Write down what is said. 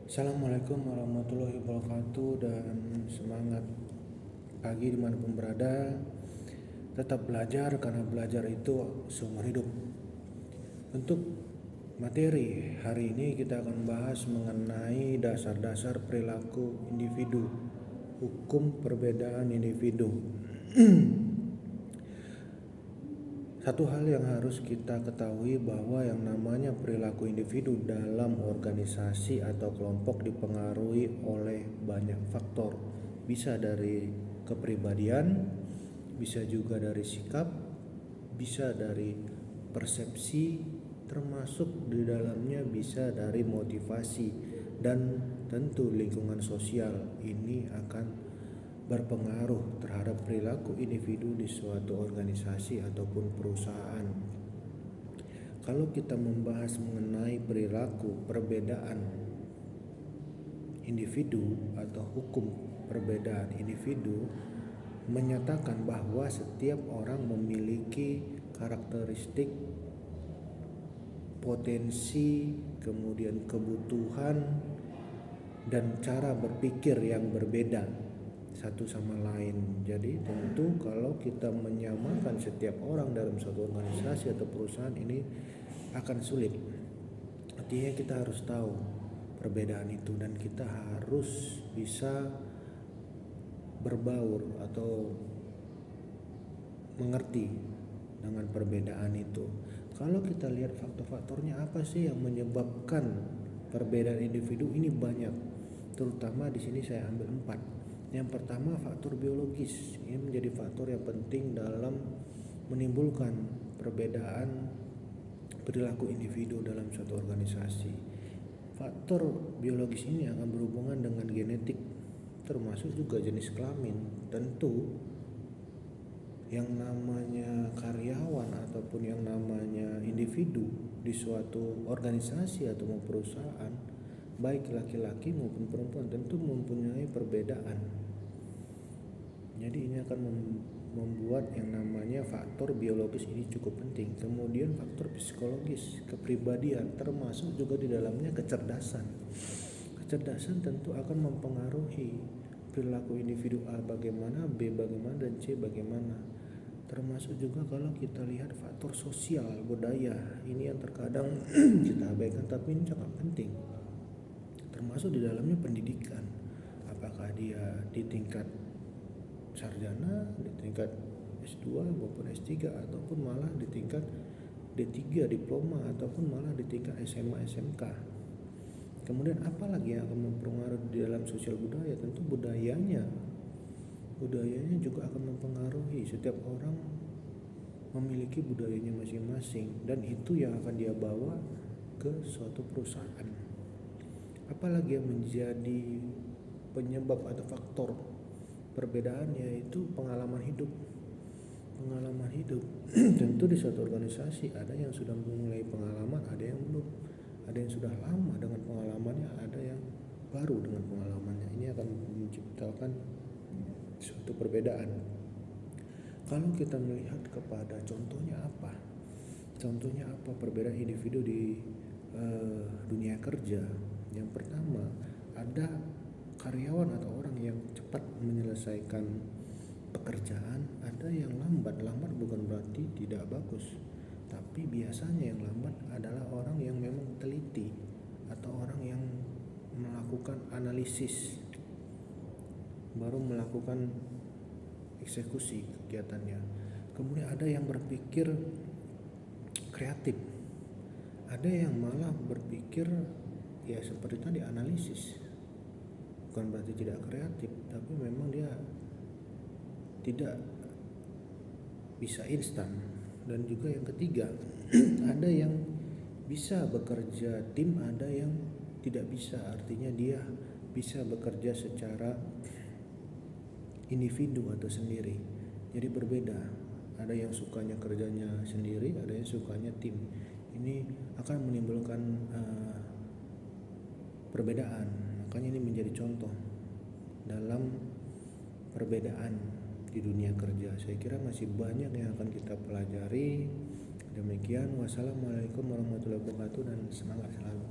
Assalamualaikum warahmatullahi wabarakatuh, dan semangat pagi dimanapun berada. Tetap belajar karena belajar itu seumur hidup. Untuk materi hari ini kita akan bahas mengenai dasar-dasar perilaku individu, hukum perbedaan individu. Satu hal yang harus kita ketahui bahwa yang namanya perilaku individu dalam organisasi atau kelompok dipengaruhi oleh banyak faktor. Bisa dari kepribadian, bisa juga dari sikap, bisa dari persepsi, termasuk di dalamnya bisa dari motivasi, dan tentu lingkungan sosial ini akan berpengaruh terhadap perilaku individu di suatu organisasi ataupun perusahaan. Kalau kita membahas mengenai perilaku perbedaan individu atau hukum perbedaan individu, menyatakan bahwa setiap orang memiliki karakteristik, potensi, kemudian kebutuhan dan cara berpikir yang berbeda satu sama lain. Jadi tentu kalau kita menyamakan setiap orang dalam suatu organisasi atau perusahaan ini akan sulit. Artinya kita harus tahu perbedaan itu dan kita harus bisa berbaur atau mengerti dengan perbedaan itu. Kalau kita lihat faktor-faktornya apa sih yang menyebabkan perbedaan individu ini banyak. Terutama di sini saya ambil 4. Yang pertama, faktor biologis. Ini menjadi faktor yang penting dalam menimbulkan perbedaan perilaku individu dalam suatu organisasi. Faktor biologis ini akan berhubungan dengan genetik, termasuk juga jenis kelamin. Tentu yang namanya karyawan ataupun yang namanya individu di suatu organisasi atau perusahaan, baik laki-laki maupun perempuan, tentu mempunyai perbedaan. Jadi ini akan membuat yang namanya faktor biologis ini cukup penting. Kemudian faktor psikologis, kepribadian, termasuk juga di dalamnya kecerdasan. Kecerdasan tentu akan mempengaruhi perilaku individu A bagaimana, B bagaimana, dan C bagaimana. Termasuk juga kalau kita lihat faktor sosial, budaya, ini yang terkadang kita abaikan tapi ini sangat penting. Termasuk di dalamnya pendidikan, apakah dia di tingkat sarjana, di tingkat S2 maupun S3, ataupun malah di tingkat D3 diploma, ataupun malah di tingkat SMA SMK. Kemudian apalagi yang akan mempengaruhi di dalam sosial budaya? Tentu budayanya juga akan mempengaruhi. Setiap orang memiliki budayanya masing-masing dan itu yang akan dia bawa ke suatu perusahaan. Apalagi yang menjadi penyebab atau faktor perbedaan, yaitu pengalaman hidup. Tentu di suatu organisasi ada yang sudah memulai pengalaman, ada yang belum, ada yang sudah lama dengan pengalamannya, ada yang baru dengan pengalamannya. Ini akan menciptakan suatu perbedaan. Kalau kita melihat kepada contohnya apa perbedaan individu di dunia kerja. Yang pertama, ada karyawan atau orang yang cepat menyelesaikan pekerjaan, ada yang lambat bukan berarti tidak bagus, tapi biasanya yang lambat adalah orang yang memang teliti atau orang yang melakukan analisis baru melakukan eksekusi kegiatannya. Kemudian ada yang berpikir kreatif, ada yang malah berpikir ya seperti tadi analisis. Bukan berarti tidak kreatif, tapi memang dia tidak bisa instan. Dan juga yang ketiga, ada yang bisa bekerja tim, ada yang tidak bisa. Artinya dia bisa bekerja secara individu atau sendiri. Jadi berbeda. Ada yang sukanya kerjanya sendiri, ada yang sukanya tim. Ini akan menimbulkan perbedaan. Makanya ini menjadi contoh dalam perbedaan di dunia kerja. Saya kira masih banyak yang akan kita pelajari. Demikian, wassalamualaikum warahmatullahi wabarakatuh, dan semangat selalu.